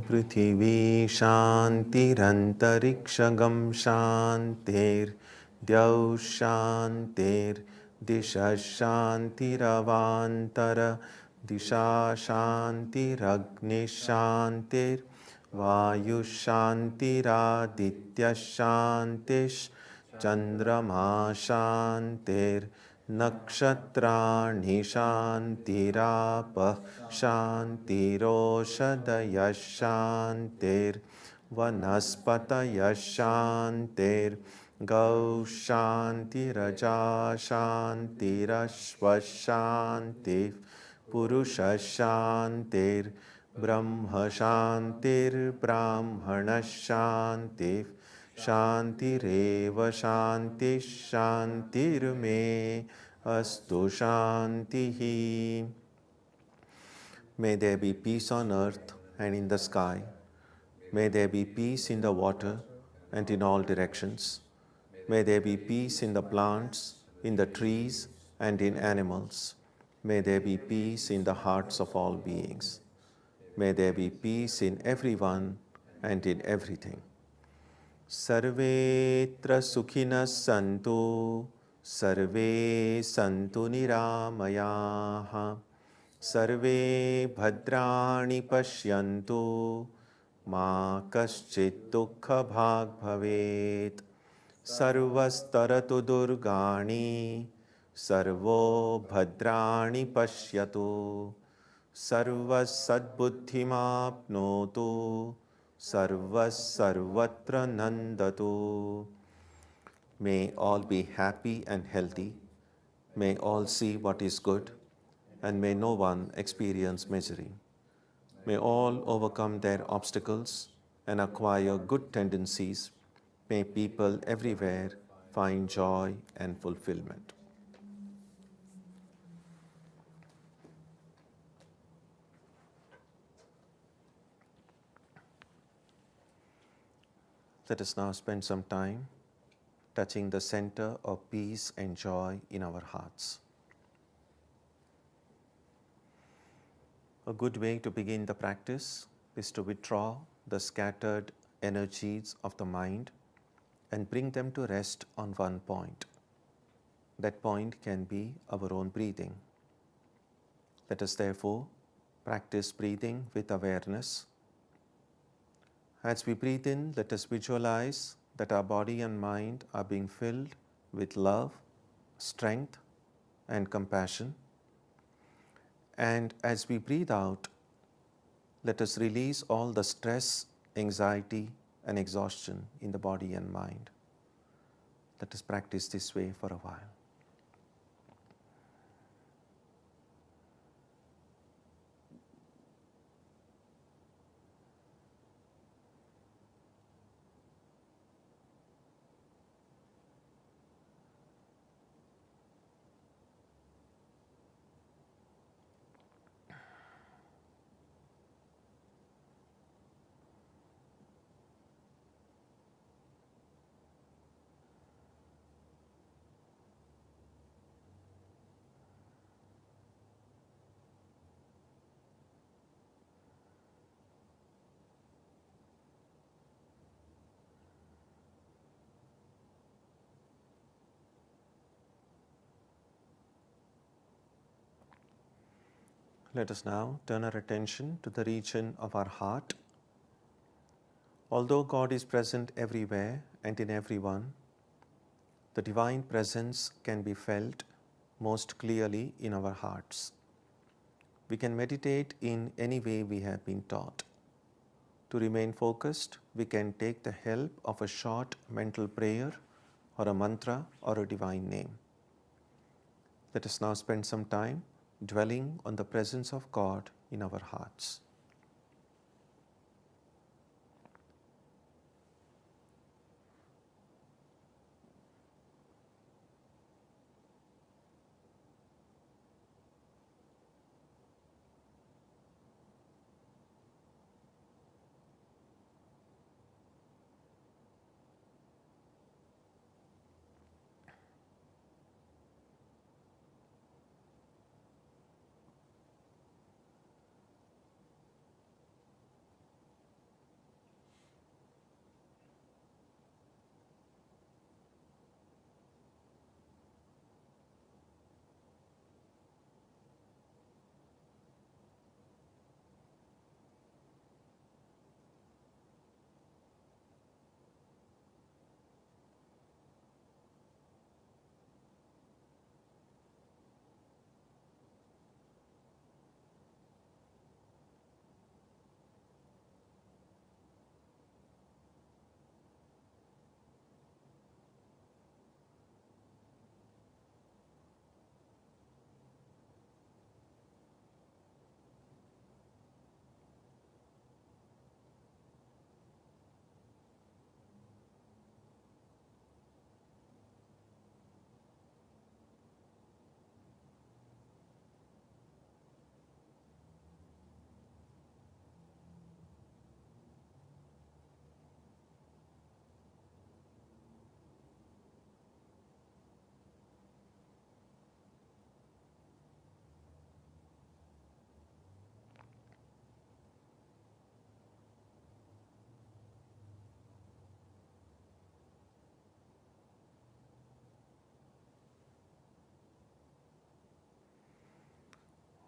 Prithvi Shantirantariksha Shantir Dyav Shantir Disha Shantiravantara Disha Shantiragni Shantir Vayu Shantiraditya Shantish Chandrama Shantir Nakshatrani Shantirapah Shantiroshadaya Shantir Vanaspataya Shantir Gau Shantiraja Shantirashva Shantir Purusha Shantir Brahma Shantir Brahmana Shantir Shantireva Shanti Shantir Me Astu Shantihi. May there be peace on earth and in the sky. May there be peace in the water and in all directions. May there be peace in the plants, in the trees, and in animals. May there be peace in the hearts of all beings. May there be peace in everyone and in everything. Sarvetra Sukhinas Santu, Sarve Santu Niramayaha, Sarve Bhadrani Pashyantu, Ma Kaschit Dukha Bhag Bhavet, Sarvastaratu Durgani, Sarvo Bhadrani Pashyatu, Sarvas Sadbuddhimapnotu, Sarvas Sarvatra Nandatu. May all be happy and healthy. May all see what is good, and may no one experience misery. May all overcome their obstacles and acquire good tendencies. May people everywhere find joy and fulfillment. Let us now spend some time touching the center of peace and joy in our hearts. A good way to begin the practice is to withdraw the scattered energies of the mind and bring them to rest on one point. That point can be our own breathing. Let us therefore practice breathing with awareness. As we breathe in, let us visualize that our body and mind are being filled with love, strength, and compassion. And as we breathe out, let us release all the stress, anxiety, and exhaustion in the body and mind. Let us practice this way for a while. Let us now turn our attention to the region of our heart. Although God is present everywhere and in everyone, the divine presence can be felt most clearly in our hearts. We can meditate in any way we have been taught. To remain focused, we can take the help of a short mental prayer or a mantra or a divine name. Let us now spend some time dwelling on the presence of God in our hearts.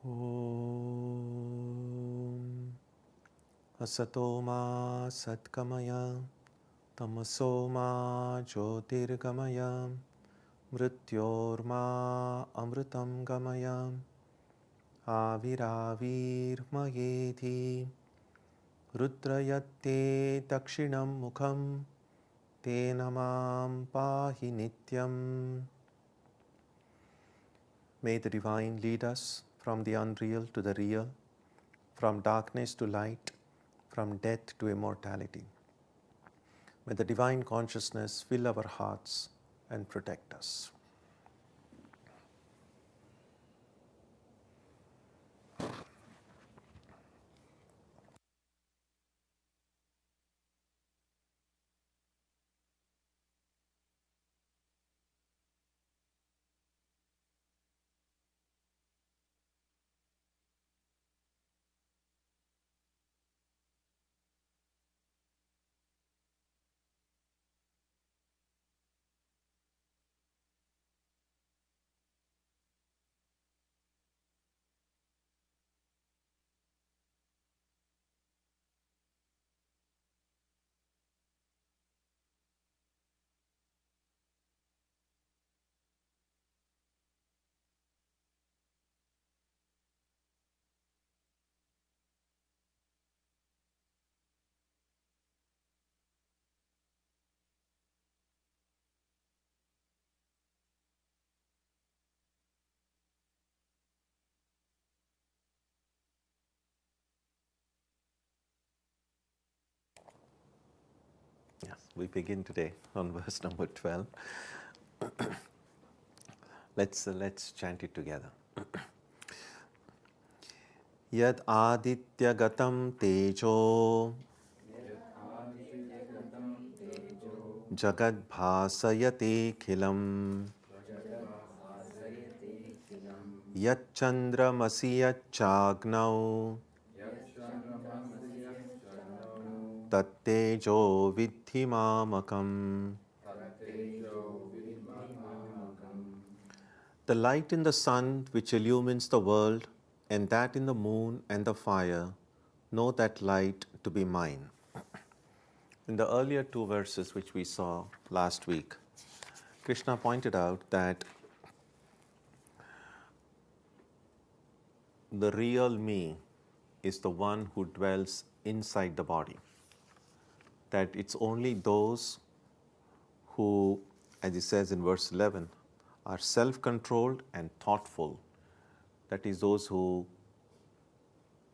Om Asatoma Satkamaya Tamasoma Jyotirgamaya Mrityorma Amritam Gamaya Aviravirmayeti Rudrayatte Dakshinam Mukham Te Namam Pahi Nityam. May the Divine lead us from the unreal to the real, from darkness to light, from death to immortality. May the Divine Consciousness fill our hearts and protect us. Yes, we begin today on verse number 12. Let's chant it together. Yad aditya gatam tejo jagad bhasayate khilam yat chandramasi yat chagnau tat tejo vidhi mamakam. The light in the sun which illumines the world, and that in the moon and the fire, know that light to be mine. In the earlier two verses which we saw last week, Krishna pointed out that the real me is the one who dwells inside the body. That it's only those who, as he says in verse 11, are self-controlled and thoughtful. That is, those who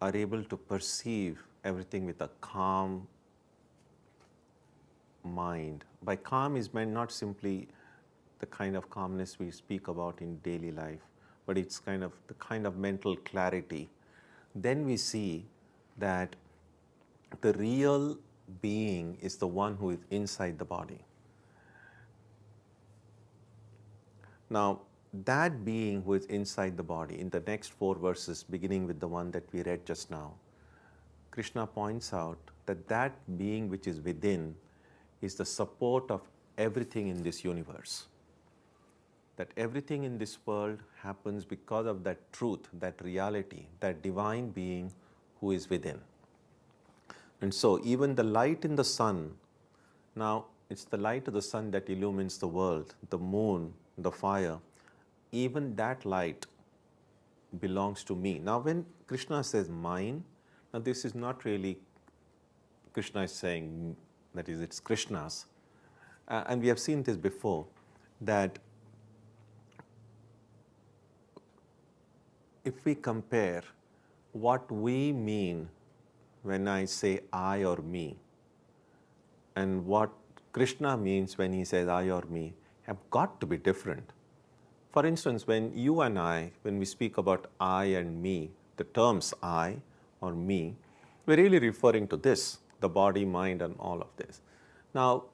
are able to perceive everything with a calm mind. By calm is meant not simply the kind of calmness we speak about in daily life, but it's kind of the kind of mental clarity. Then we see that the real being is the one who is inside the body. Now, that being who is inside the body, in the next four verses, beginning with the one that we read just now, Krishna points out that that being which is within is the support of everything in this universe. That everything in this world happens because of that truth, that reality, that divine being who is within. And so even the light in the sun, now it's the light of the sun that illumines the world, the moon, the fire, even that light belongs to me. Now when Krishna says mine, now this is not really Krishna is saying, that is, it's Krishna's. And we have seen this before, that if we compare what we mean when I say I or me, and what Krishna means when he says I or me, have got to be different. For instance, when you and I, when we speak about I and me, the terms I or me, we're really referring to this, the body, mind, and all of this. Now,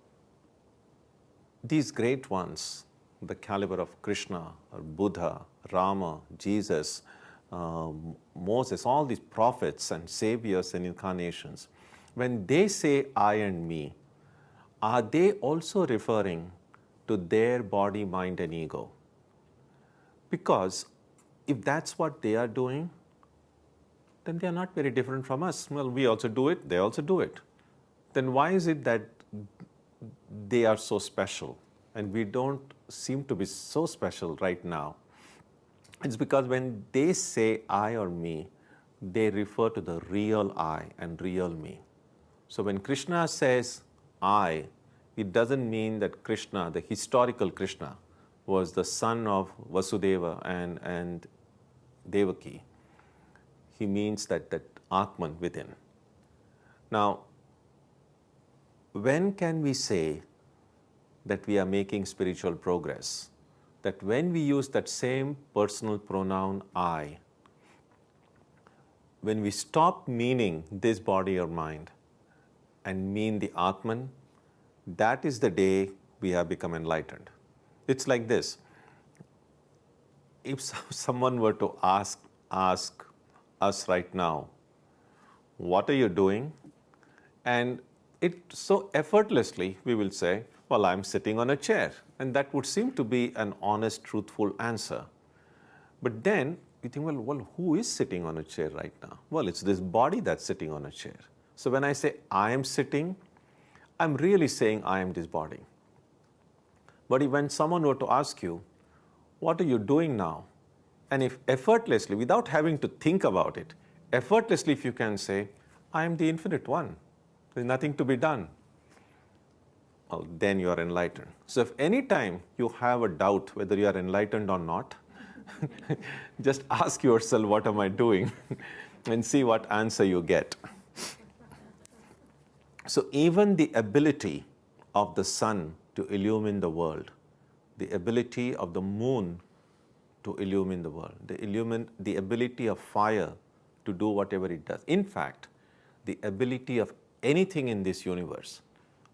these great ones, the caliber of Krishna, or Buddha, Rama, Jesus, Moses, all these prophets and saviors and incarnations, when they say I and me, are they also referring to their body, mind, and ego? Because if that's what they are doing, then they are not very different from us. Well, we also do it, they also do it. Then why is it that they are so special and we don't seem to be so special right now? It's because when they say I or me, they refer to the real I and real me. So when Krishna says I, it doesn't mean that Krishna, the historical Krishna, was the son of Vasudeva and Devaki. He means that Atman within. Now, when can we say that we are making spiritual progress? That when we use that same personal pronoun I, when we stop meaning this body or mind and mean the Atman, that is the day we have become enlightened. It's like this. If someone were to ask us right now, what are you doing? And it so effortlessly we will say, well, I'm sitting on a chair. And that would seem to be an honest, truthful answer. But then you think, well, who is sitting on a chair right now? Well, it's this body that's sitting on a chair. So when I say I am sitting, I'm really saying I am this body. But when someone were to ask you, what are you doing now? And if effortlessly, without having to think about it, effortlessly if you can say, I am the infinite one, there's nothing to be done, well, then you are enlightened. So if any time you have a doubt whether you are enlightened or not, just ask yourself, what am I doing? And see what answer you get. So even the ability of the sun to illumine the world, the ability of the moon to illumine the world, the ability of fire to do whatever it does. In fact, the ability of anything in this universe,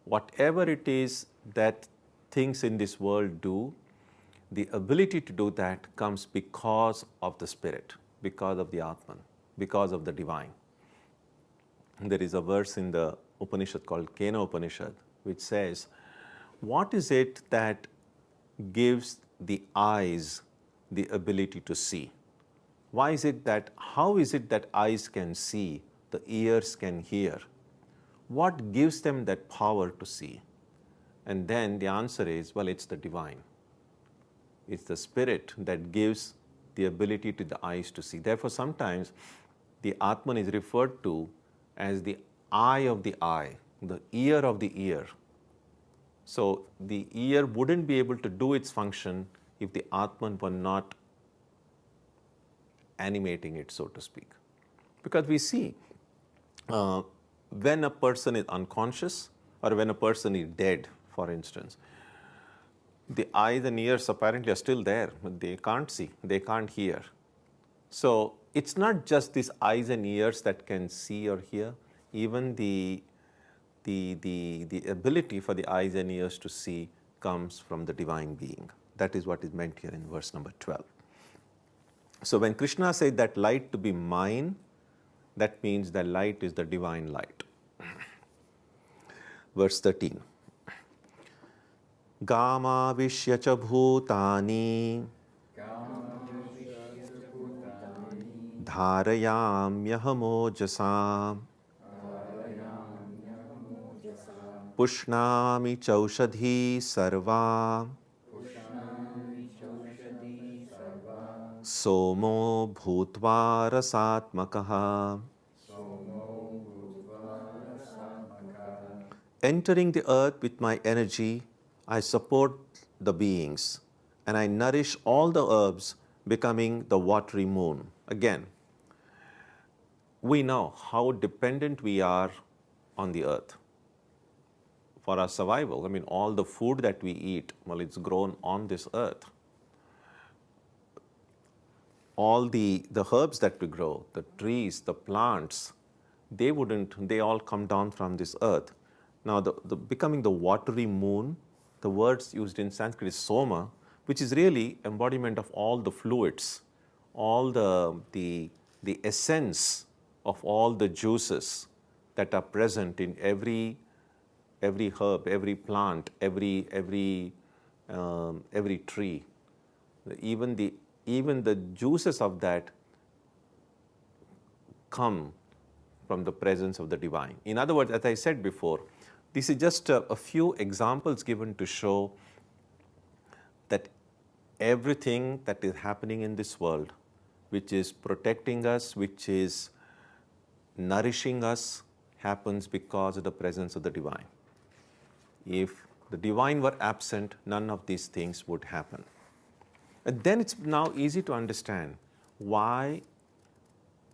whatever it is that things in this world do, the ability to do that comes because of the spirit, because of the Atman, because of the divine. There is a verse in the Upanishad called Kena Upanishad, which says, what is it that gives the eyes the ability to see? How is it that eyes can see, the ears can hear? What gives them that power to see? And then the answer is, well, it's the divine. It's the spirit that gives the ability to the eyes to see. Therefore, sometimes the Atman is referred to as the eye of the eye, the ear of the ear. So the ear wouldn't be able to do its function if the Atman were not animating it, so to speak. Because we see when a person is unconscious or when a person is dead, for instance, the eyes and ears apparently are still there, but they can't see, they can't hear. So it's not just these eyes and ears that can see or hear, even the ability for the eyes and ears to see comes from the divine being. That is what is meant here in verse number 12. So when Krishna said that light to be mine, that means that light is the divine light. Verse 13. Gama vishya cha bhutani dharayamyaham pushnami chaushadhi sarva somo bhutva rasatmakaha. Entering the earth with my energy, I support the beings and I nourish all the herbs, becoming the watery moon. Again, we know how dependent we are on the earth for our survival. I mean, all the food that we eat, well, it's grown on this earth. All the herbs that we grow, the trees, the plants, they all come down from this earth. Now, the becoming the watery moon, the words used in Sanskrit is soma, which is really embodiment of all the fluids, all the essence of all the juices that are present in every herb, every plant, every tree. Even the juices of that come from the presence of the divine. In other words, as I said before, this is just a few examples given to show that everything that is happening in this world, which is protecting us, which is nourishing us, happens because of the presence of the divine. If the divine were absent, none of these things would happen. And then it's now easy to understand why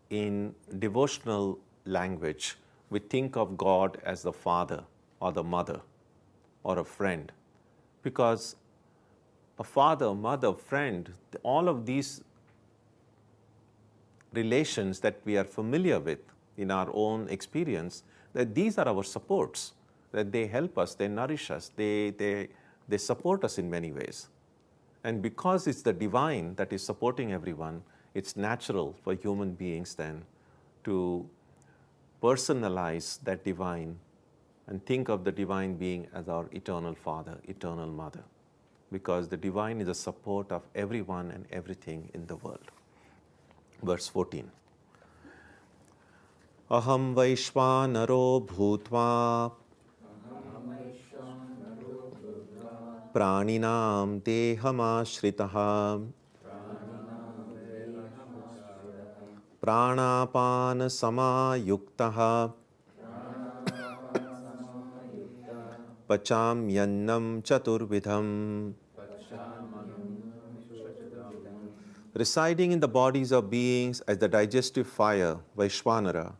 in devotional language we think of God as the father or the mother or a friend. Because a father, mother, friend, all of these relations that we are familiar with in our own experience, that these are our supports, that they help us, they nourish us, they support us in many ways. And because it's the divine that is supporting everyone, it's natural for human beings then to personalize that divine and think of the divine being as our eternal father, eternal mother, because the divine is the support of everyone and everything in the world. Verse 14. Aham Vaishvanaro Bhutva Praninam Dehamashritaha Pranapana Samayuktaha Pachamyannam Chaturvidham. Residing in the bodies of beings as the digestive fire, Vaishvanara,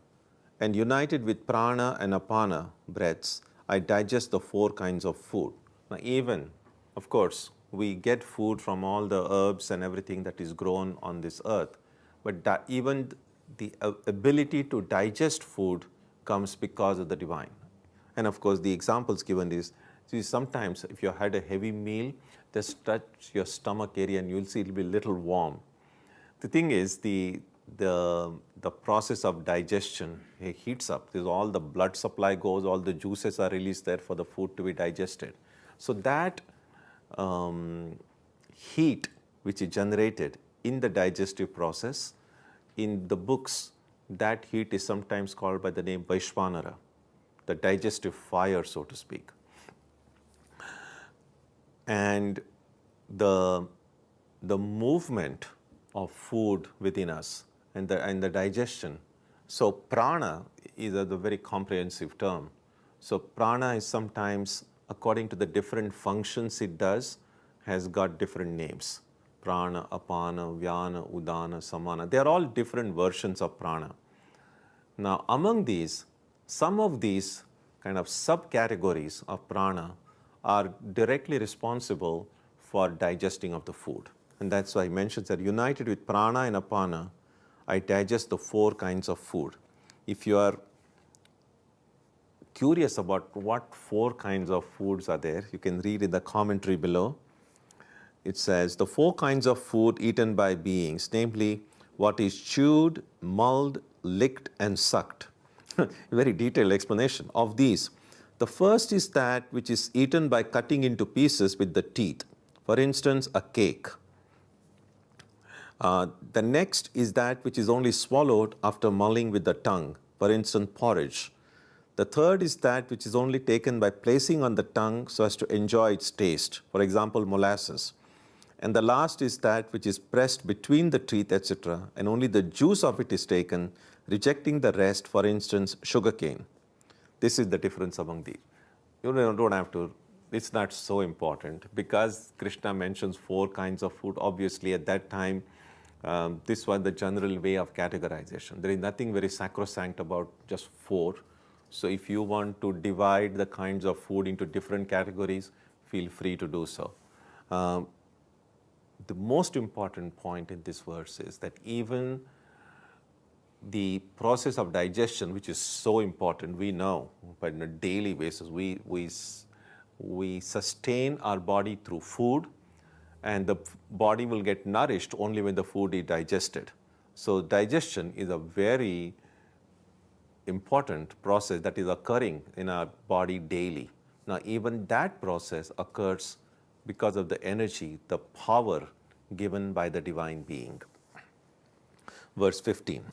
and united with prana and apana, breaths, I digest the 4 kinds of food. Now even, of course, we get food from all the herbs and everything that is grown on this earth, but even the ability to digest food comes because of the divine. And of course, the examples given is, see, sometimes if you had a heavy meal, just touch your stomach area and you'll see it'll be a little warm. The thing is, the process of digestion heats up. There's all the blood supply goes, all the juices are released there for the food to be digested. So that heat which is generated in the digestive process, in the books, that heat is sometimes called by the name Vaishvanara, the digestive fire, so to speak. And the movement of food within us and the digestion. So prana is a very comprehensive term. So prana is sometimes, according to the different functions it does, has got different names. Prana, apana, vyana, udana, samana. They are all different versions of prana. Now among these, some of these kind of subcategories of prana are directly responsible for digesting of the food. And that's why I mentioned that united with prana and apana, I digest the 4 kinds of food. If you are curious about what 4 kinds of foods are there, you can read in the commentary below. It says, the 4 kinds of food eaten by beings, namely what is chewed, mulled, licked, and sucked. Very detailed explanation of these. The first is that which is eaten by cutting into pieces with the teeth. For instance, a cake. The next is that which is only swallowed after mulling with the tongue. For instance, porridge. The third is that which is only taken by placing on the tongue so as to enjoy its taste. For example, molasses. And the last is that which is pressed between the teeth, etc., and only the juice of it is taken, rejecting the rest, for instance, sugarcane. This is the difference among these. You don't have to, it's not so important. Because Krishna mentions 4 kinds of food, obviously at that time, this was the general way of categorization. There is nothing very sacrosanct about just 4. So if you want to divide the kinds of food into different categories, feel free to do so. The most important point in this verse is that even the process of digestion, which is so important, we know, but on a daily basis, we sustain our body through food, and the body will get nourished only when the food is digested. So digestion is a very important process that is occurring in our body daily. Now, even that process occurs because of the energy, the power given by the divine being. Verse 15.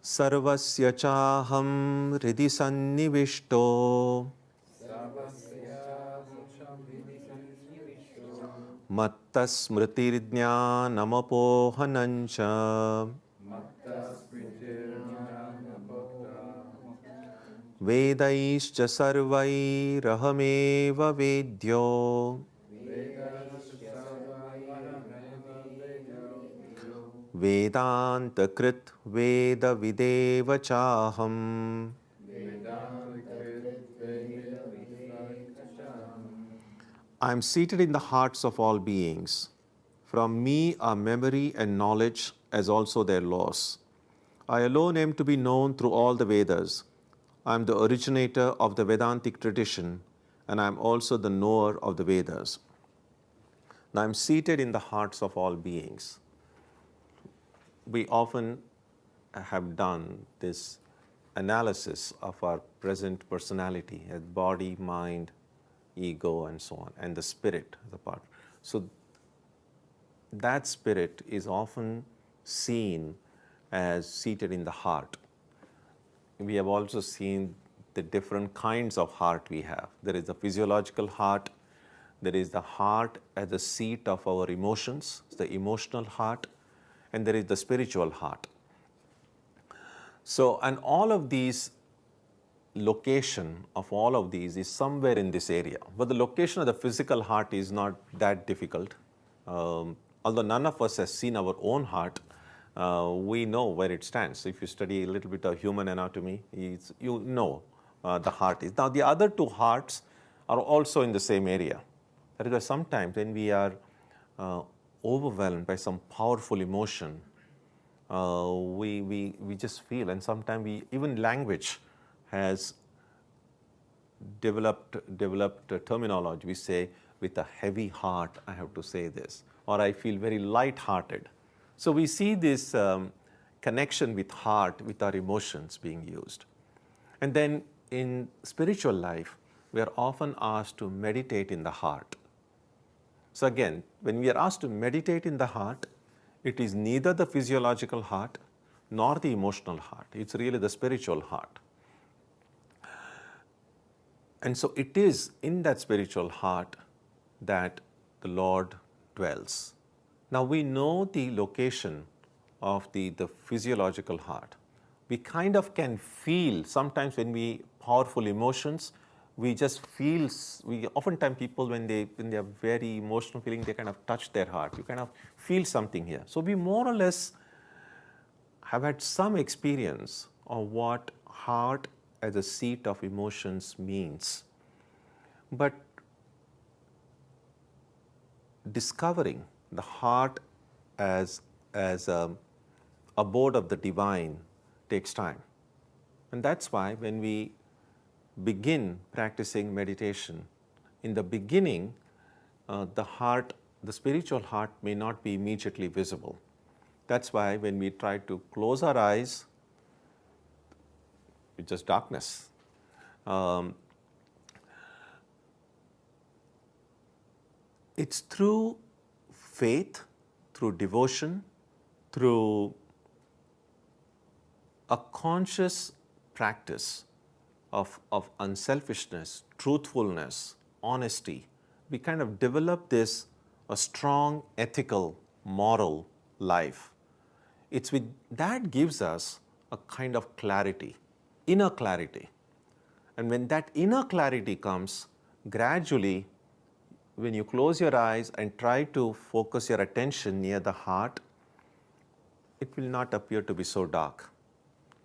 Sarvasya chaham hridhi sannivishto mattas smritirjnanamopohanancha vedaischa sarvairahameva vedyo Vedanta krit veda videva chaham. I am seated in the hearts of all beings. From me are memory and knowledge as also their laws. I alone am to be known through all the Vedas. I am the originator of the Vedantic tradition, and I am also the knower of the Vedas. Now I am seated in the hearts of all beings. We often have done this analysis of our present personality as body, mind, ego, and so on, and the spirit, the part. So that spirit is often seen as seated in the heart. We have also seen the different kinds of heart we have. There is the physiological heart, there is the heart as the seat of our emotions, the emotional heart, and there is the spiritual heart. So, and all of these, location of all of these is somewhere in this area. But the location of the physical heart is not that difficult. Although none of us has seen our own heart, we know where it stands. If you study a little bit of human anatomy, you know the heart is. Now the other two hearts are also in the same area. That is why sometimes when we are overwhelmed by some powerful emotion, we just feel, and sometimes even language has developed terminology. We say, with a heavy heart, I have to say this, or I feel very light-hearted. So we see this connection with heart, with our emotions being used. And then in spiritual life, we are often asked to meditate in the heart. So again, when we are asked to meditate in the heart, it is neither the physiological heart nor the emotional heart. It's really the spiritual heart. And so it is in that spiritual heart that the Lord dwells. Now we know the location of the physiological heart. We kind of can feel, sometimes when we powerful emotions, we just feel, oftentimes people when they are very emotional feeling, they kind of touch their heart. You kind of feel something here. So we more or less have had some experience of what heart as a seat of emotions means. But discovering the heart as a abode of the divine takes time. And that's why when we begin practicing meditation, in the beginning, the spiritual heart may not be immediately visible. That's why when we try to close our eyes, it's just darkness. It's through faith, through devotion, through a conscious practice of unselfishness, truthfulness, honesty, we kind of develop this a strong ethical, moral life. It's with that gives us a kind of clarity, inner clarity. And when that inner clarity comes, gradually, when you close your eyes and try to focus your attention near the heart, it will not appear to be so dark.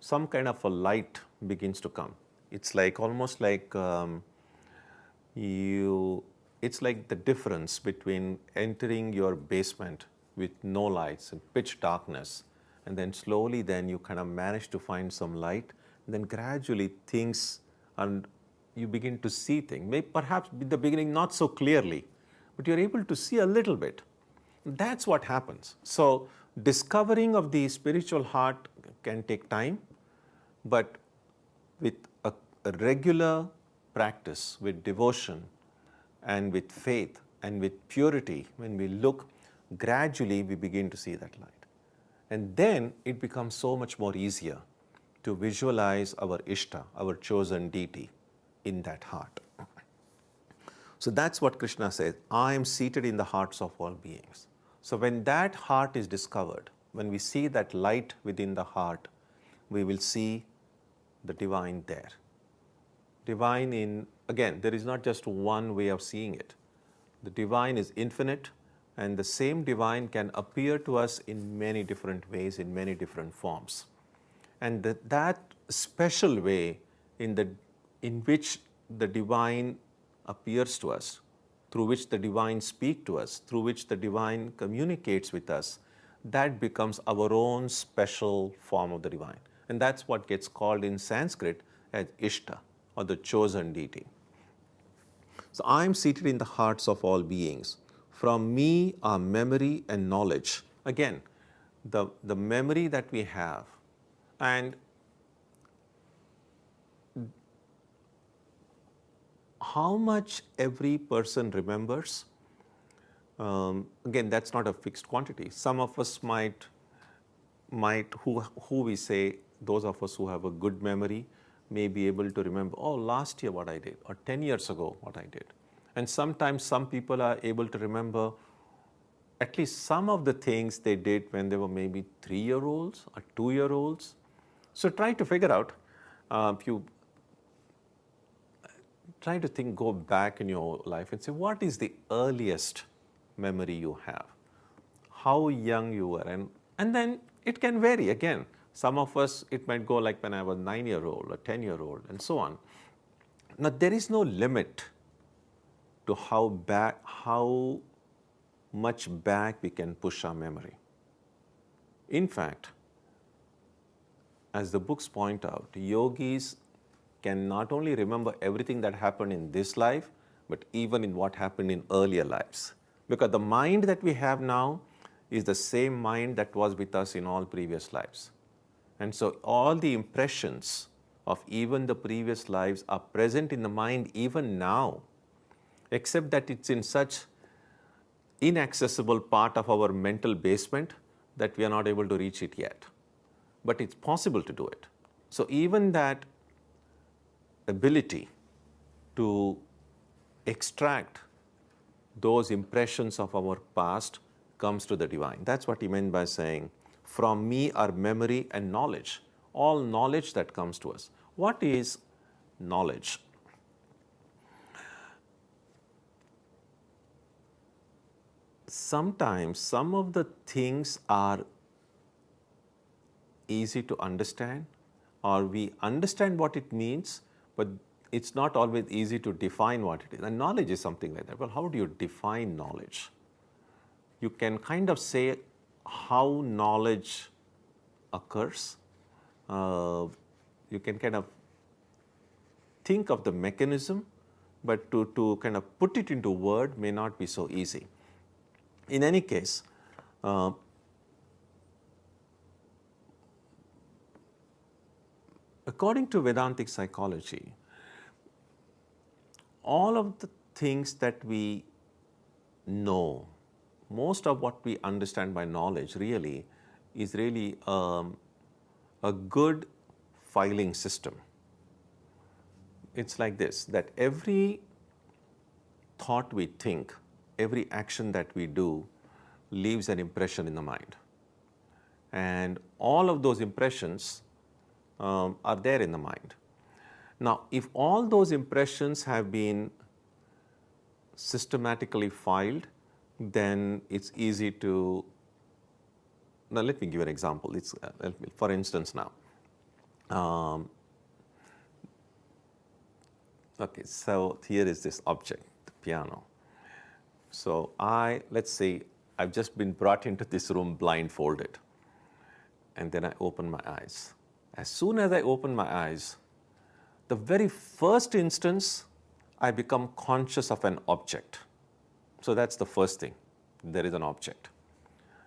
Some kind of a light begins to come. It's like almost like it's like the difference between entering your basement with no lights and pitch darkness, and then slowly then you kind of manage to find some light, and then gradually things, and you begin to see things. Maybe perhaps in the beginning not so clearly, but you're able to see a little bit. That's what happens. So discovering of the spiritual heart can take time, but with a regular practice, with devotion and with faith and with purity, when we look, gradually we begin to see that light. And then it becomes so much more easier. to visualize our Ishta, our chosen deity, in that heart. So that's what Krishna says, I am seated in the hearts of all beings. So when that heart is discovered, when we see that light within the heart, we will see the divine there. Divine in, again, there is not just one way of seeing it. The divine is infinite, and the same divine can appear to us in many different ways, in many different forms. And that special way in which the divine appears to us, through which the divine speaks to us, through which the divine communicates with us, that becomes our own special form of the divine. And that's what gets called in Sanskrit as Ishta, or the chosen deity. So I am seated in the hearts of all beings. From me are memory and knowledge. Again, the memory that we have, and how much every person remembers, again, that's not a fixed quantity. Some of us might who we say, those of us who have a good memory may be able to remember, oh, last year what I did, or 10 years ago what I did. And sometimes some people are able to remember at least some of the things they did when they were maybe 3-year-olds or 2-year-olds. So try to figure out, if you try to think, go back in your life and say, what is the earliest memory you have? How young you were? And then it can vary. Again, some of us, it might go like when I was 9-year-old or 10-year-old and so on. Now, there is no limit to how much back we can push our memory. In fact, as the books point out, yogis can not only remember everything that happened in this life, but even in what happened in earlier lives. Because the mind that we have now is the same mind that was with us in all previous lives. And so all the impressions of even the previous lives are present in the mind even now, except that it's in such inaccessible part of our mental basement that we are not able to reach it yet. But it's possible to do it. So even that ability to extract those impressions of our past comes to the divine. That's what he meant by saying, from me are memory and knowledge, all knowledge that comes to us. What is knowledge? Sometimes some of the things are easy to understand, or we understand what it means, but it's not always easy to define what it is. And knowledge is something like that. Well, how do you define knowledge? You can kind of say how knowledge occurs. You can kind of think of the mechanism, but to kind of put it into word may not be so easy. In any case, according to Vedantic psychology, all of the things that we know, most of what we understand by knowledge really is really a good filing system. It's like this, that every thought we think, every action that we do leaves an impression in the mind. And all of those impressions are there in the mind. Now, if all those impressions have been systematically filed, then it's easy to, now let me give an example. It's, for instance now, okay, so here is this object, the piano. So let's say I've just been brought into this room blindfolded, and then I open my eyes. As soon as I open my eyes, the very first instance, I become conscious of an object. So that's the first thing. There is an object.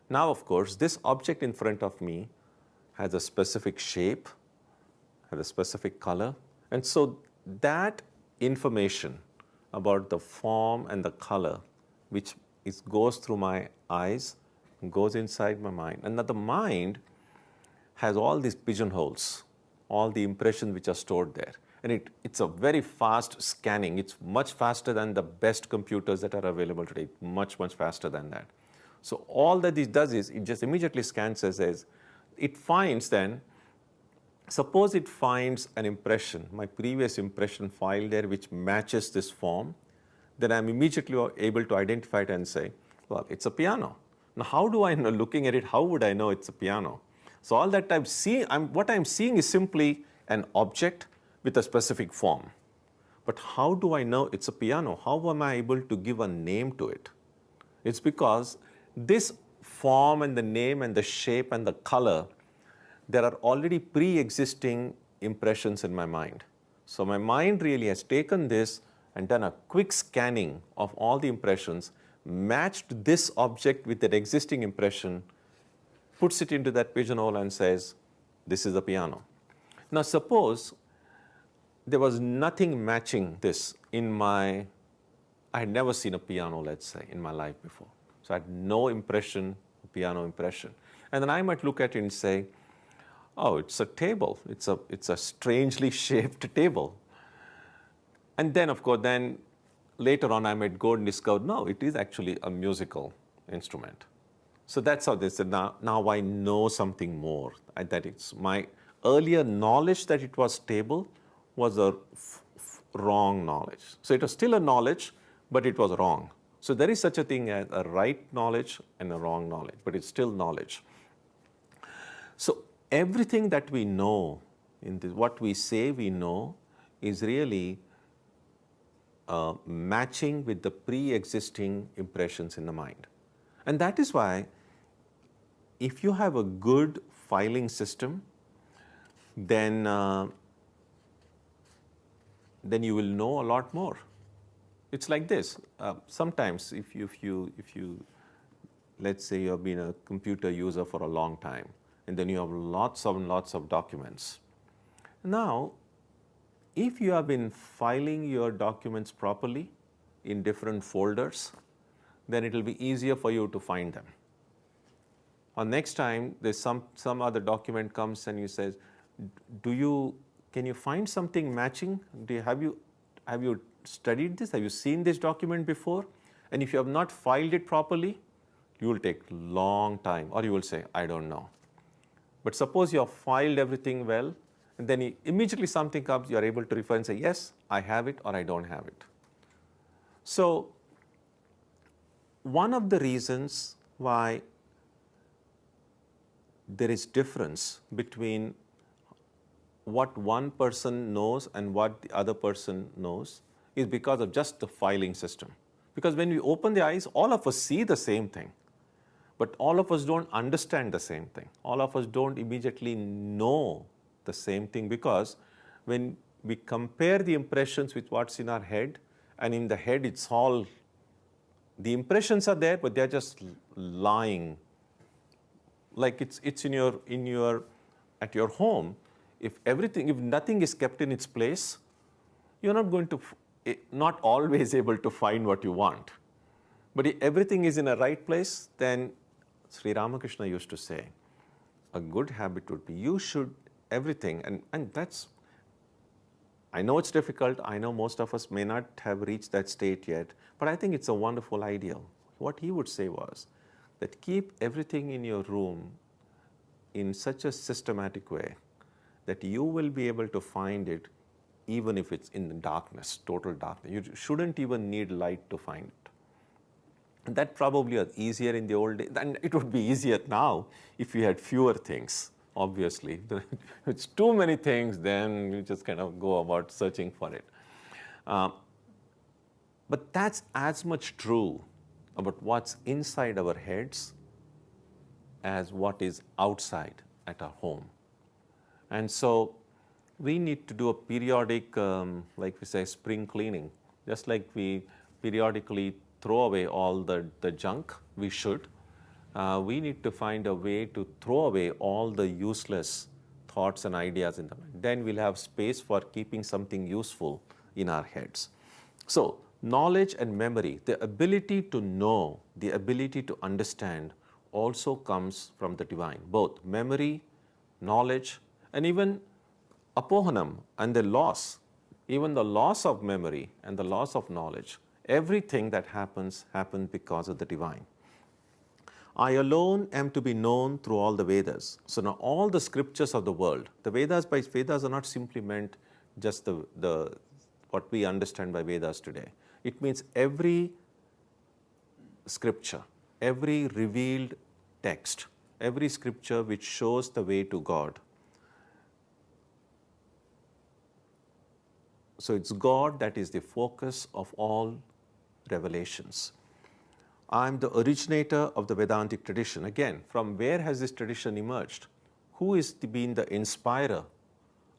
Now, of course, this object in front of me has a specific shape, has a specific color. And so that information about the form and the color, which goes through my eyes, goes inside my mind. And that the mind has all these pigeonholes all the impressions which are stored there. And it's a very fast scanning. It's much faster than the best computers that are available today, much, much faster than that. So all that it does is it just immediately scans as it finds then, suppose it finds an impression, my previous impression file there which matches this form, then I'm immediately able to identify it and say, well, it's a piano. Now, how do I know, looking at it, how would I know it's a piano? So all that what I'm seeing is simply an object with a specific form. But how do I know it's a piano? How am I able to give a name to it? It's because this form and the name and the shape and the color, there are already pre-existing impressions in my mind. So my mind really has taken this and done a quick scanning of all the impressions, matched this object with that existing impression, puts it into that pigeonhole and says, this is a piano. Now suppose there was nothing matching this I had never seen a piano, let's say, in my life before. So I had no impression, piano impression. And then I might look at it and say, oh, it's a table. It's a strangely shaped table. And then, of course, later on I might go and discover, no, it is actually a musical instrument. So that's how they said, now I know something more. That it's my earlier knowledge that it was stable was a wrong knowledge. So it was still a knowledge, but it was wrong. So there is such a thing as a right knowledge and a wrong knowledge, but it's still knowledge. So everything that we know, what we say we know, is really matching with the pre-existing impressions in the mind. And that is why if you have a good filing system, then you will know a lot more. It's like this. Sometimes if you let's say you have been a computer user for a long time, and then you have lots of documents. Now, if you have been filing your documents properly in different folders, then it will be easier for you to find them. Or next time there's some other document comes and you says, can you find something matching? Have you studied this? Have you seen this document before? And if you have not filed it properly, you will take long time, or you will say, I don't know. But suppose you have filed everything well, and then immediately something comes, you are able to refer and say, yes, I have it or I don't have it. So one of the reasons why there is difference between what one person knows and what the other person knows is because of just the filing system. Because when we open the eyes, all of us see the same thing, but all of us don't understand the same thing. All of us don't immediately know the same thing, because when we compare the impressions with what's in our head, and in the head it's all, the impressions are there, but they're just lying. Like it's at your home. If nothing is kept in its place, you're not always able to find what you want. But if everything is in a right place, then Sri Ramakrishna used to say, a good habit would be everything, and that's, I know it's difficult, I know most of us may not have reached that state yet, but I think it's a wonderful ideal. What he would say was that keep everything in your room in such a systematic way that you will be able to find it even if it's in the darkness, total darkness. You shouldn't even need light to find it. And that probably was easier in the old days, and it would be easier now if we had fewer things, obviously. If it's too many things, then you just kind of go about searching for it. But that's as much true about what's inside our heads as what is outside at our home. And so we need to do a periodic, like we say, spring cleaning. Just like we periodically throw away all the junk, we should. We need to find a way to throw away all the useless thoughts and ideas in the mind. Then we'll have space for keeping something useful in our heads. So knowledge and memory, the ability to know, the ability to understand, also comes from the divine. Both memory, knowledge, and even apohanam and the loss, even the loss of memory and the loss of knowledge, everything that happens because of the divine. I alone am to be known through all the Vedas. So now all the scriptures of the world, the Vedas by Vedas are not simply meant just the what we understand by Vedas today. It means every scripture, every revealed text, every scripture which shows the way to God. So it's God that is the focus of all revelations. I'm the originator of the Vedantic tradition. Again, from where has this tradition emerged? Who is been the inspirer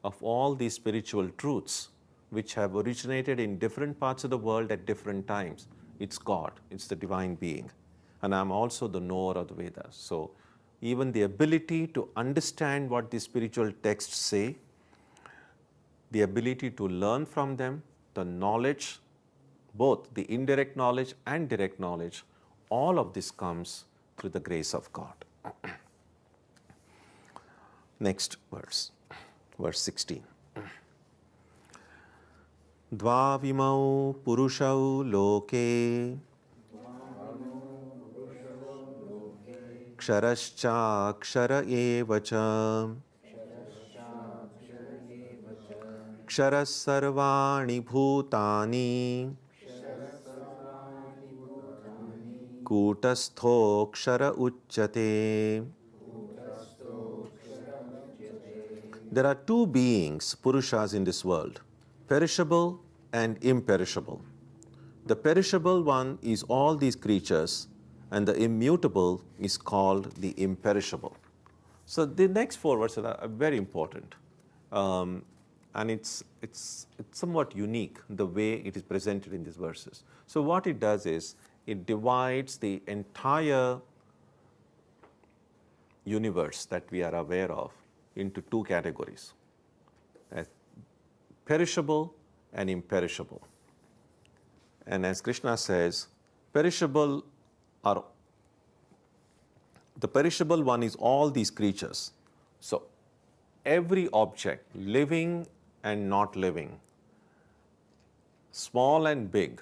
of all these spiritual truths which have originated in different parts of the world at different times? It's God, it's the divine being. And I'm also the knower of the Vedas. So even the ability to understand what the spiritual texts say, the ability to learn from them, the knowledge, both the indirect knowledge and direct knowledge, all of this comes through the grace of God. Next verse, verse 16. Dvavimau purushau loke ksharascha kshara evacha ksharas sarvani bhutani kutastho kshara uchyate. There are two beings, Purushas, in this world, perishable and imperishable. The perishable one is all these creatures, and the immutable is called the imperishable. So the next four verses are very important. And it's somewhat unique, the way it is presented in these verses. So what it does is, it divides the entire universe that we are aware of into two categories, perishable and imperishable. And as Krishna says, the perishable one is all these creatures. So every object, living and not living, small and big,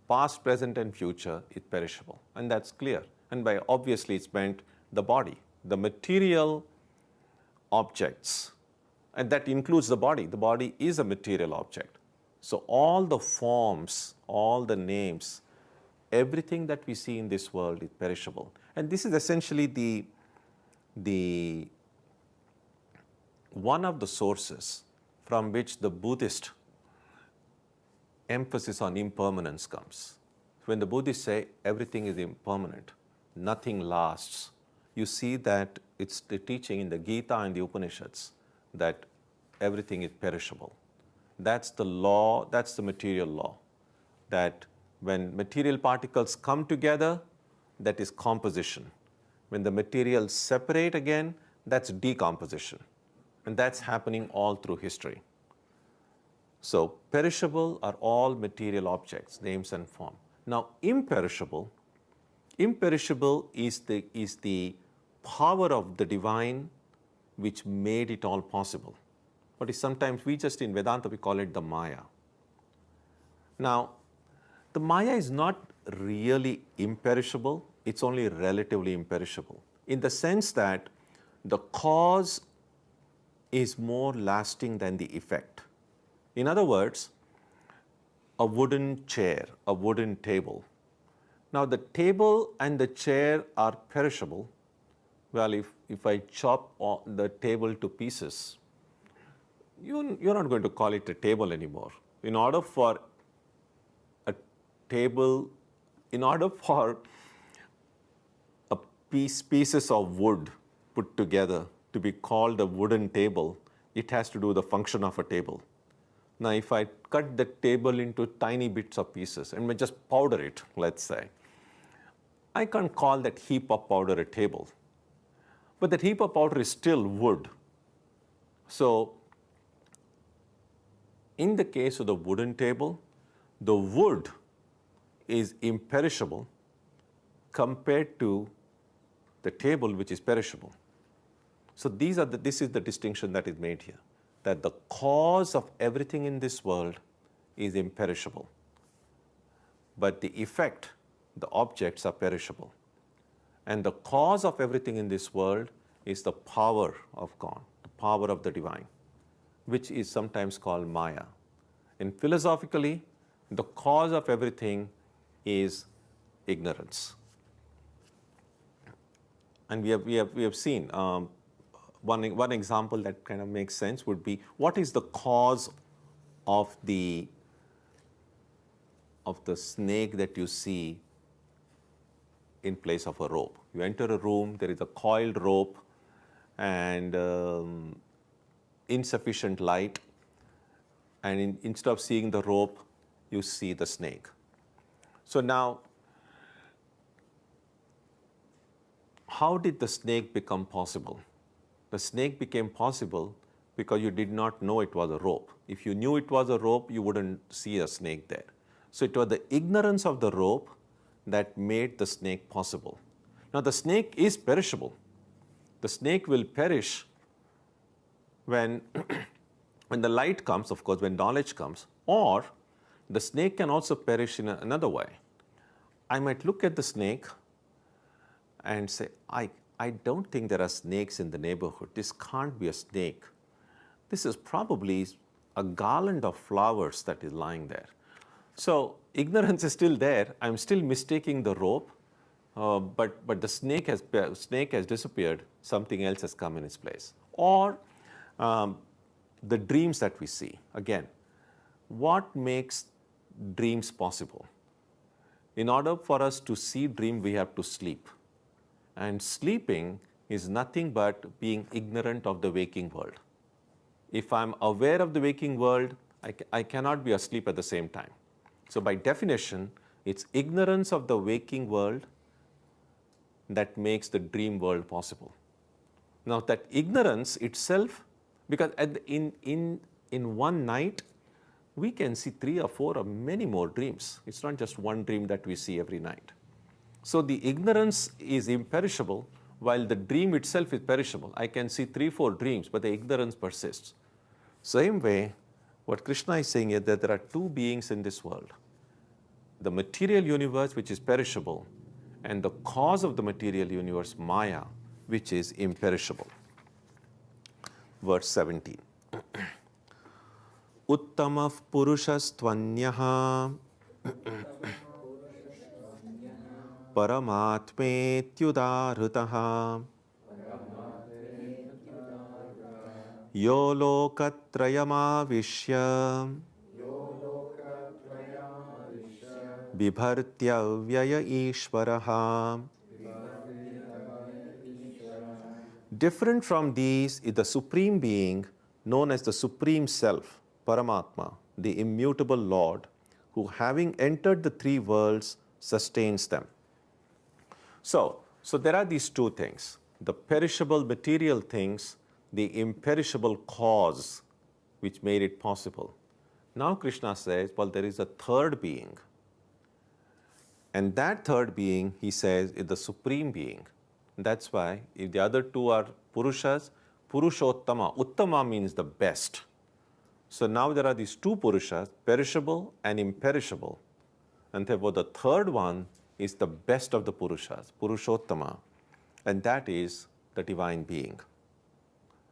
past, present and future, is perishable. And that's clear. And by obviously it's meant the body, the material objects, and that includes the body. The body is a material object. So all the forms, all the names, everything that we see in this world is perishable. And this is essentially the one of the sources from which the Buddhist emphasis on impermanence comes. When the Buddhists say everything is impermanent, nothing lasts, you see that it's the teaching in the Gita and the Upanishads that everything is perishable. That's the law, that's the material law, that when material particles come together, that is composition. When the materials separate again, that's decomposition. And that's happening all through history. So perishable are all material objects, names and form. Now imperishable is the power of the divine which made it all possible. But sometimes in Vedanta we call it the Maya. Now the Maya is not really imperishable, it's only relatively imperishable, in the sense that the cause is more lasting than the effect. In other words, a wooden chair, a wooden table. Now the table and the chair are perishable. Well, if I chop the table to pieces, you're not going to call it a table anymore. In order for pieces of wood put together to be called a wooden table, it has to do the function of a table. Now, if I cut the table into tiny bits of pieces and just powder it, let's say, I can't call that heap of powder a table. But that heap of powder is still wood. So, in the case of the wooden table, the wood is imperishable compared to the table which is perishable. So this is the distinction that is made here. that the cause of everything in this world is imperishable, but the effect, the objects are perishable. And the cause of everything in this world is the power of God, the power of the divine, which is sometimes called Maya. And philosophically, the cause of everything is ignorance. And we have seen one example that kind of makes sense would be, what is the cause of the snake that you see in place of a rope? You enter a room, there is a coiled rope and insufficient light, and instead of seeing the rope, you see the snake. So now, how did the snake become possible? The snake became possible because you did not know it was a rope. If you knew it was a rope, you wouldn't see a snake there. So it was the ignorance of the rope that made the snake possible. Now the snake is perishable. The snake will perish when, when the light comes, of course, when knowledge comes, or the snake can also perish in another way. I might look at the snake and say, I don't think there are snakes in the neighborhood. This can't be a snake. This is probably a garland of flowers that is lying there. So ignorance is still there. I'm still mistaking the rope, but the snake has disappeared. Something else has come in its place. Or the dreams that we see. Again, what makes dreams possible? In order for us to see dream, we have to sleep. And sleeping is nothing but being ignorant of the waking world. If I'm aware of the waking world, I cannot be asleep at the same time. So by definition, it's ignorance of the waking world that makes the dream world possible. Now that ignorance itself, because in one night, we can see 3 or 4 or many more dreams. It's not just one dream that we see every night. So the ignorance is imperishable, while the dream itself is perishable. I can see 3, 4 dreams, but the ignorance persists. Same way, what Krishna is saying is that there are 2 beings in this world. The material universe, which is perishable, and the cause of the material universe, Maya, which is imperishable. Verse 17. Uttamav purushastvanyah paramatmetyudarhutah yo lokatrayamavishya bibhartyavyaya ishvaraha. Different from these is the Supreme Being known as the Supreme Self, Paramatma, the immutable Lord, who having entered the 3 worlds sustains them. So there are these 2 things, the perishable material things, the imperishable cause which made it possible. Now Krishna says, well, there is a 3rd being. And that 3rd being, he says, is the Supreme Being. That's why if the other 2 are Purushas, Purushottama, Uttama means the best. So now there are these 2 Purushas, perishable and imperishable. And therefore the 3rd one is the best of the Purushas, Purushottama. And that is the Divine Being.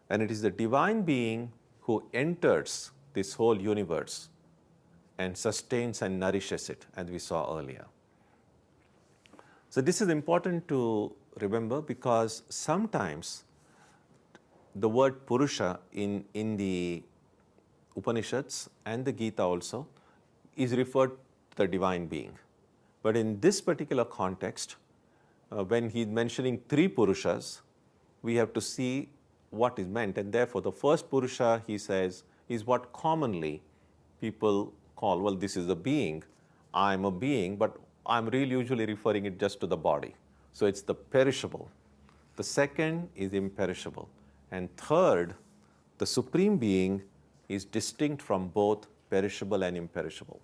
And it is the Divine Being who enters this whole universe and sustains and nourishes it, as we saw earlier. So this is important to remember, because sometimes the word Purusha in the Upanishads and the Gita also is referred to the Divine Being. But in this particular context, when he's mentioning 3 Purushas, we have to see what is meant. And therefore the first Purusha, he says, is what commonly people call, well, this is a being, I'm a being, but I'm really usually referring it just to the body. So it's the perishable. The second is imperishable. And third, the Supreme Being is distinct from both perishable and imperishable.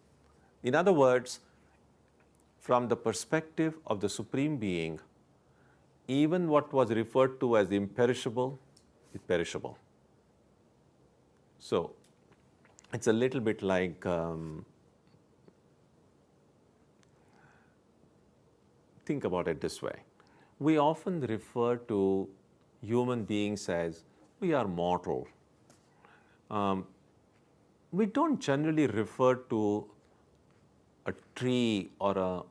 In other words, from the perspective of the Supreme Being, even what was referred to as imperishable is perishable. So it's a little bit like, think about it this way. We often refer to human beings as we are mortal. We don't generally refer to a tree or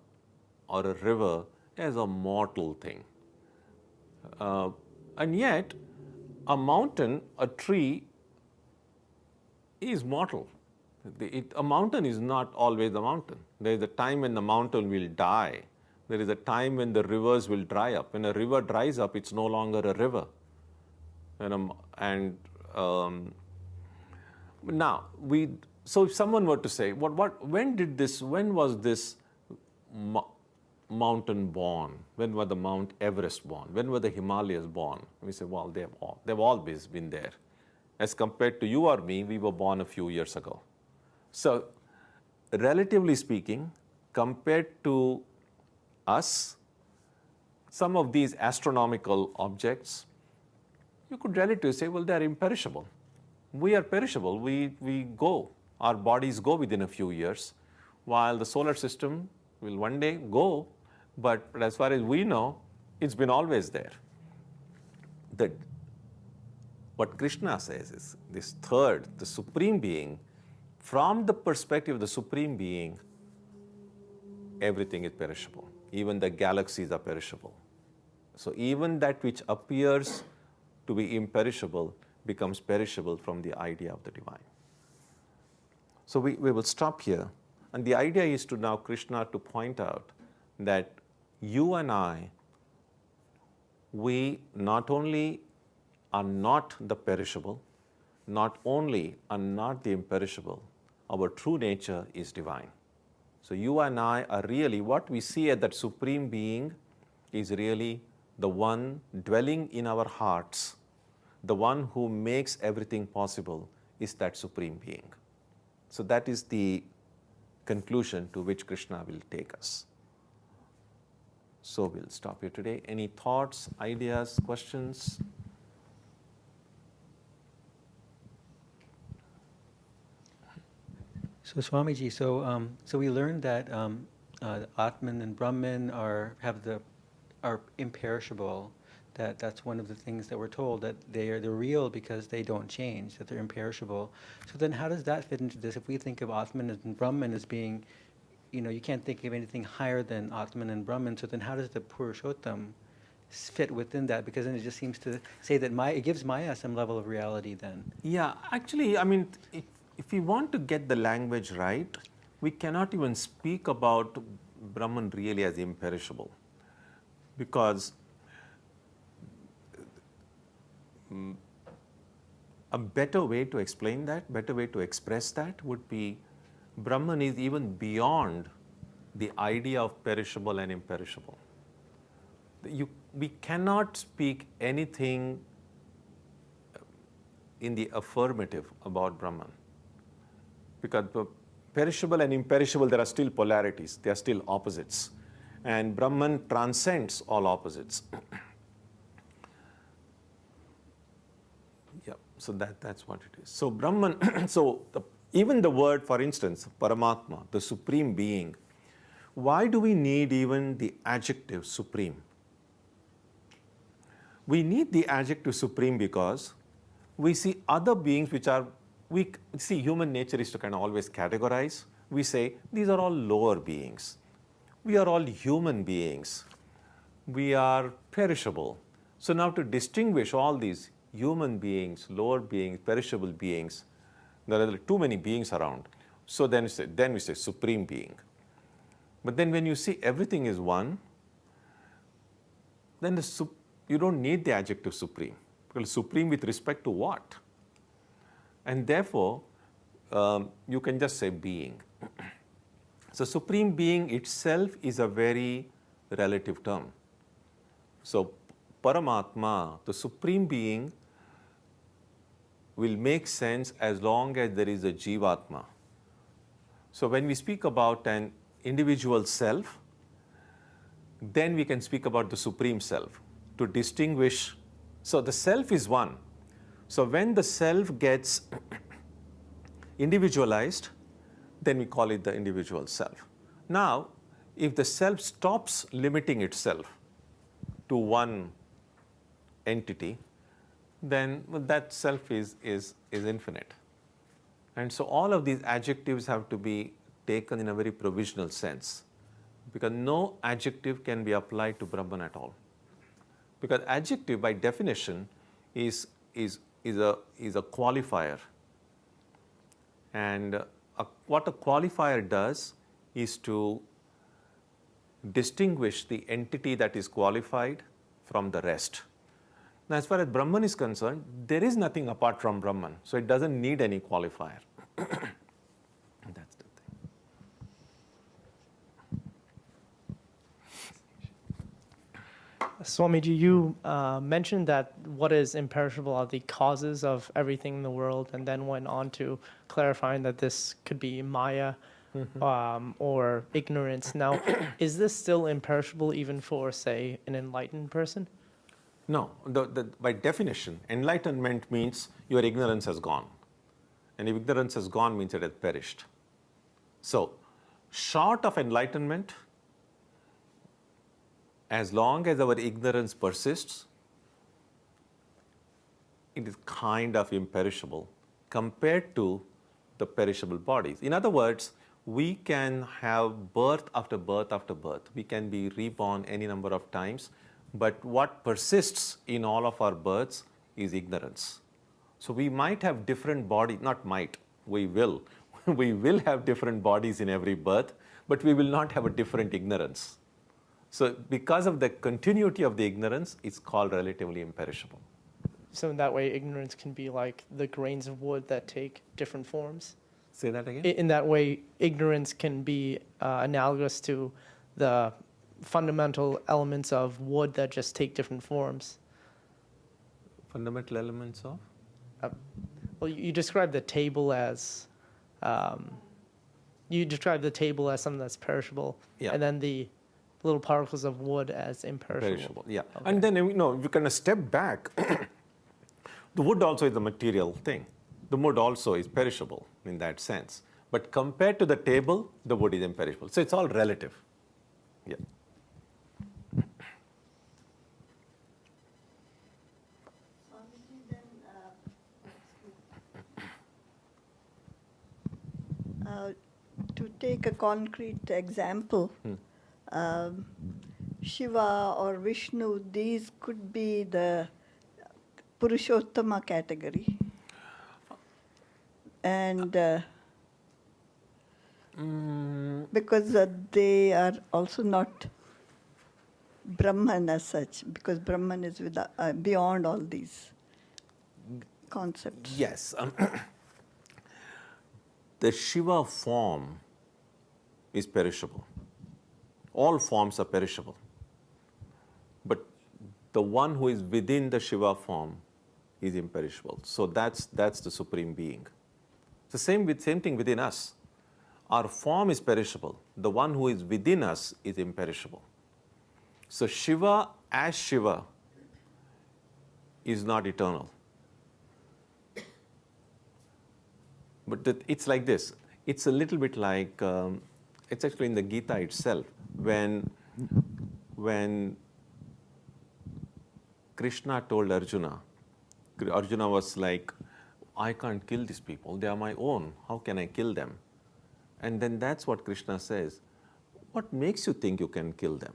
a river as a mortal thing. And yet, a mountain, a tree is mortal. A mountain is not always a mountain. There is a time when the mountain will die. There is a time when the rivers will dry up. When a river dries up, it's no longer a river. So if someone were to say, when was this mountain born? When was the Mount Everest born? When were the Himalayas born? We say, well, they've always been there. As compared to you or me, we were born a few years ago. So, relatively speaking, compared to us, some of these astronomical objects, you could relatively say, well, they're imperishable. We are perishable. We go. Our bodies go within a few years, while the solar system will one day go, but as far as we know, it's been always there. What Krishna says is this third, the Supreme Being, from the perspective of the Supreme Being, everything is perishable. Even the galaxies are perishable. So even that which appears to be imperishable becomes perishable from the idea of the divine. So we will stop here. And the idea is to now Krishna to point out that you and I, we not only are not the perishable, not only are not the imperishable, our true nature is divine. So you and I are really, what we see as that Supreme Being is really the one dwelling in our hearts, the one who makes everything possible is that Supreme Being. So that is the conclusion to which Krishna will take us. So we'll stop here today. Any thoughts, ideas, questions? So Swamiji, so we learned that Atman and Brahman are imperishable. That's one of the things that we're told, that they're real because they don't change, that they're imperishable. So then how does that fit into this? If we think of Atman and Brahman as being, you can't think of anything higher than Atman and Brahman, so then how does the Purushottam fit within that? Because then it just seems to say that it gives Maya some level of reality then. Yeah, actually, I mean, if we want to get the language right, we cannot even speak about Brahman really as imperishable. Because a better way to explain that, better way to express that would be Brahman is even beyond the idea of perishable and imperishable. We cannot speak anything in the affirmative about Brahman. Because perishable and imperishable, there are still polarities, they are still opposites. And Brahman transcends all opposites. Yeah, so that's what it is. So Brahman, even the word, for instance, Paramatma, the Supreme Being, why do we need even the adjective supreme? We need the adjective supreme because we see other beings which are, we see human nature is to kind of always categorize. We say, these are all lower beings. We are all human beings. We are perishable. So now to distinguish all these human beings, lower beings, perishable beings, there are too many beings around. So then we say Supreme Being. But then when you see everything is one, then you don't need the adjective supreme. Because supreme with respect to what? And therefore, you can just say being. So Supreme Being itself is a very relative term. So Paramatma, the Supreme Being, will make sense as long as there is a Jivatma. So when we speak about an individual self, then we can speak about the Supreme Self to distinguish. So the self is one. So when the self gets individualized, then we call it the individual self. Now, if the self stops limiting itself to one entity, then that self is infinite. And so all of these adjectives have to be taken in a very provisional sense, because no adjective can be applied to Brahman at all. Because adjective by definition is a qualifier. And what a qualifier does is to distinguish the entity that is qualified from the rest. Now, as far as Brahman is concerned, there is nothing apart from Brahman, so it doesn't need any qualifier. That's the thing. Swamiji, you mentioned that what is imperishable are the causes of everything in the world, and then went on to clarifying that this could be Maya or ignorance. Now, is this still imperishable even for, say, an enlightened person? No, by definition, enlightenment means your ignorance has gone. And if ignorance has gone, means it has perished. So, short of enlightenment, as long as our ignorance persists, it is kind of imperishable compared to the perishable bodies. In other words, we can have birth after birth after birth. We can be reborn any number of times. But what persists in all of our births is ignorance. So we might have different bodies, not might, we will. We will have different bodies in every birth, but we will not have a different ignorance. So because of the continuity of the ignorance, it's called relatively imperishable. So in that way, ignorance can be like the grains of wood that take different forms? Say that again? In that way, ignorance can be analogous to the fundamental elements of wood that just take different forms. Fundamental elements of? Well, you describe the table as something that's perishable, Yeah. and then the little particles of wood as imperishable. Perishable, yeah. Okay. And then, if you kind of step back, the wood also is a material thing. The wood also is perishable in that sense. But compared to the table, the wood is imperishable. So it's all relative. Yeah. To take a concrete example, Shiva or Vishnu, these could be the Purushottama category. And because they are also not Brahman as such, because Brahman is beyond all these concepts. Yes. The Shiva form is perishable. All forms are perishable. But the one who is within the Shiva form is imperishable. So that's the Supreme Being. It's the same thing within us. Our form is perishable. The one who is within us is imperishable. So Shiva as Shiva is not eternal. But it's like this. It's a little bit like, it's actually in the Gita itself, when Krishna told Arjuna was like, I can't kill these people. They are my own. How can I kill them? And then that's what Krishna says. What makes you think you can kill them?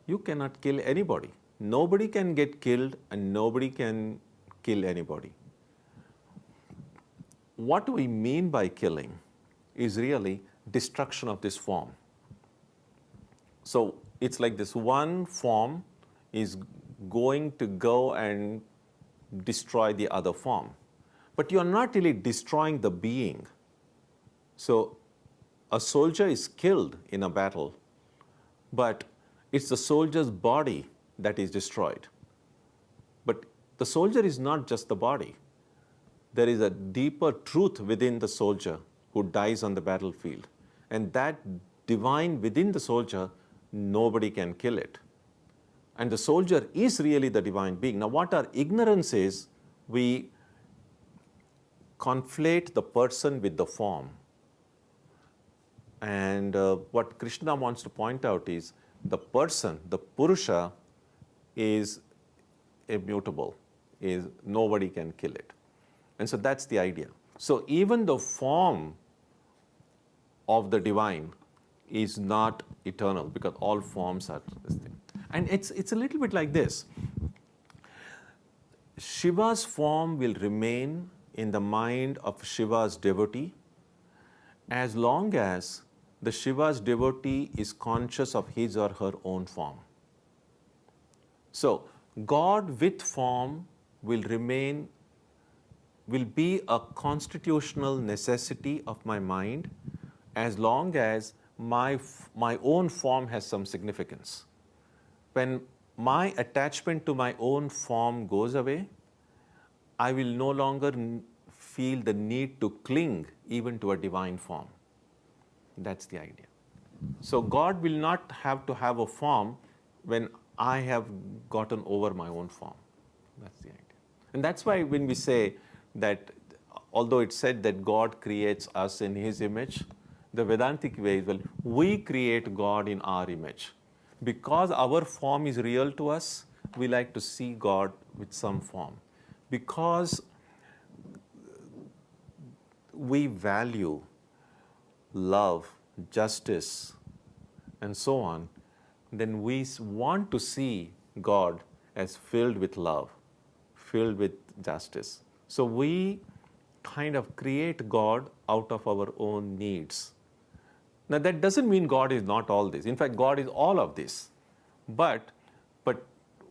You cannot kill anybody. Nobody can get killed and nobody can kill anybody. What we mean by killing is really destruction of this form. So it's like this one form is going to go and destroy the other form. But you're not really destroying the being. So a soldier is killed in a battle, but it's the soldier's body that is destroyed. But the soldier is not just the body. There is a deeper truth within the soldier who dies on the battlefield. And that divine within the soldier, nobody can kill it. And the soldier is really the divine being. Now, what our ignorance is, we conflate the person with the form. And what Krishna wants to point out is the person, the Purusha, is immutable, is nobody can kill it. And so that's the idea. So even the form of the divine is not eternal, because all forms are this thing. And it's a little bit like this. Shiva's form will remain in the mind of Shiva's devotee as long as the Shiva's devotee is conscious of his or her own form. So God with form will remain, will be a constitutional necessity of my mind as long as my own form has some significance. When my attachment to my own form goes away, I will no longer feel the need to cling even to a divine form. That's the idea. So God will not have to have a form when I have gotten over my own form. That's the idea. And that's why when we say that, although it's said that God creates us in His image, the Vedantic way is, well, we create God in our image. Because our form is real to us, we like to see God with some form. Because we value love, justice, and so on, then we want to see God as filled with love, filled with justice. So we kind of create God out of our own needs. Now that doesn't mean God is not all this. In fact, God is all of this. But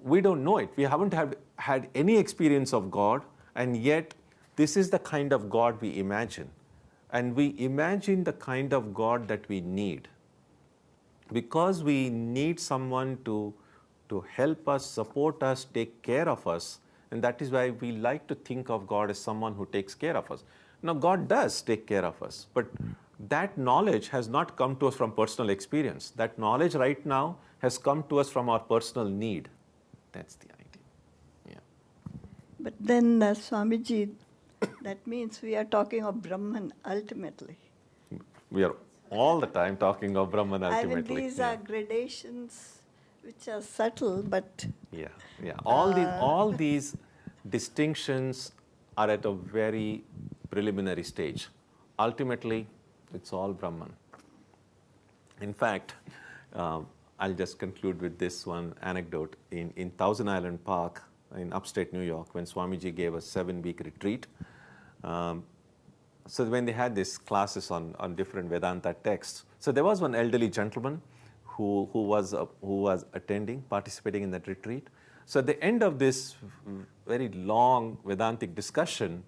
we don't know it. We haven't had any experience of God, and yet this is the kind of God we imagine. And we imagine the kind of God that we need. Because we need someone to help us, support us, take care of us, and that is why we like to think of God as someone who takes care of us. Now, God does take care of us, but that knowledge has not come to us from personal experience. That knowledge right now has come to us from our personal need. That's the idea. Yeah. But then, Swamiji, that means we are talking of Brahman ultimately. We are all the time talking of Brahman ultimately. I mean, these are gradations which are subtle, but... Yeah. All these distinctions are at a very preliminary stage. Ultimately, it's all Brahman. In fact, I'll just conclude with this one anecdote. In Thousand Island Park in upstate New York, when Swamiji gave a 7-week retreat, so when they had these classes on different Vedanta texts, so there was one elderly gentleman who was attending, participating in that retreat. So at the end of this very long Vedantic discussion,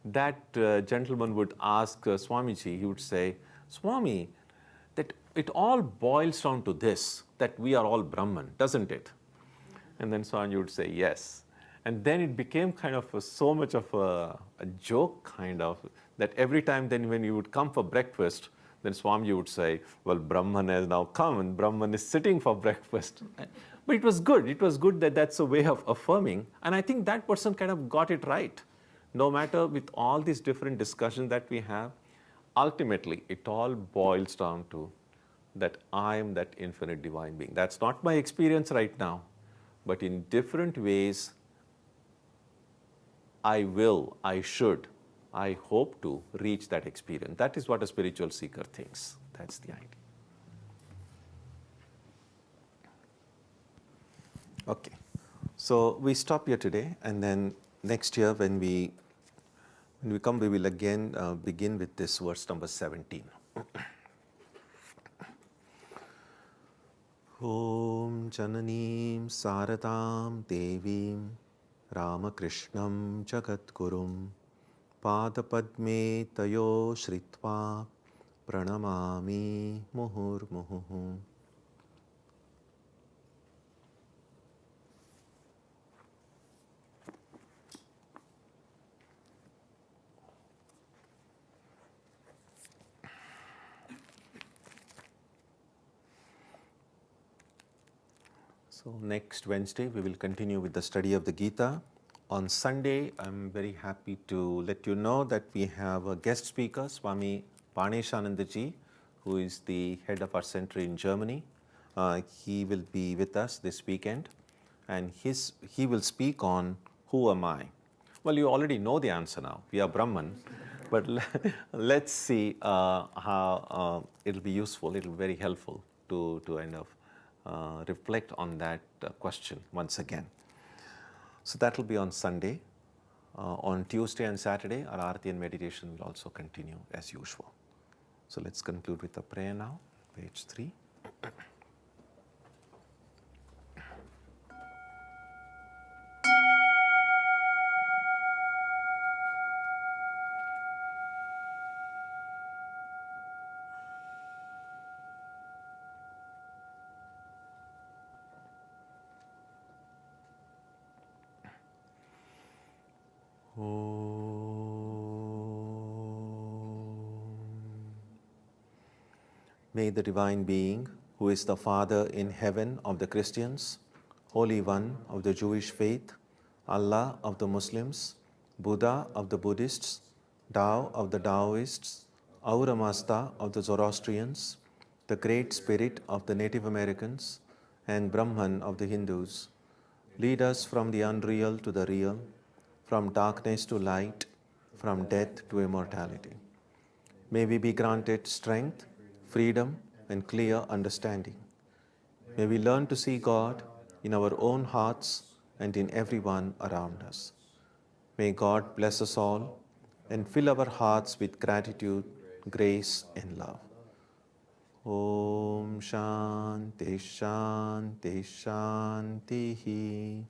that gentleman would ask Swamiji, he would say, Swami, that it all boils down to this, that we are all Brahman, doesn't it? And then Swamiji would say, yes. And then it became kind of so much of a joke, kind of, that every time then when you would come for breakfast, then Swamiji would say, well, Brahman has now come and Brahman is sitting for breakfast. But it was good. It was good that that's a way of affirming. And I think that person kind of got it right. No matter with all these different discussions that we have, ultimately it all boils down to that I am that infinite divine being. That's not my experience right now, but in different ways, I should, I hope to reach that experience. That is what a spiritual seeker thinks. That's the idea. Okay, so we stop here today, and then next year when we come, we will again begin with this verse number 17. Om Jananim Saratam Devim Ramakrishnam Jagadgurum Padapadme Tayo Shritva Pranamami Muhurmuhu. So next Wednesday we will continue with the study of the Gita. On Sunday, I'm very happy to let you know that we have a guest speaker, Swami Paneshanandaji, who is the head of our center in Germany. He will be with us this weekend, and he will speak on who am I? Well, you already know the answer now. We are Brahman, but let's see how it'll be useful. It'll be very helpful to kind of reflect on that question once again. So that will be on Sunday. On Tuesday and Saturday, our Aarti and meditation will also continue as usual. So let's conclude with a prayer now, page 3. May the Divine Being, who is the Father in heaven of the Christians, Holy One of the Jewish faith, Allah of the Muslims, Buddha of the Buddhists, Tao of the Taoists, Ahura Mazda of the Zoroastrians, the Great Spirit of the Native Americans, and Brahman of the Hindus, lead us from the unreal to the real, from darkness to light, from death to immortality. May we be granted strength, freedom, and clear understanding. May we learn to see God in our own hearts and in everyone around us. May God bless us all and fill our hearts with gratitude, grace, and love. Om Shanti Shanti Shanti.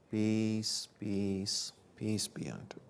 Peace, peace, peace be unto you.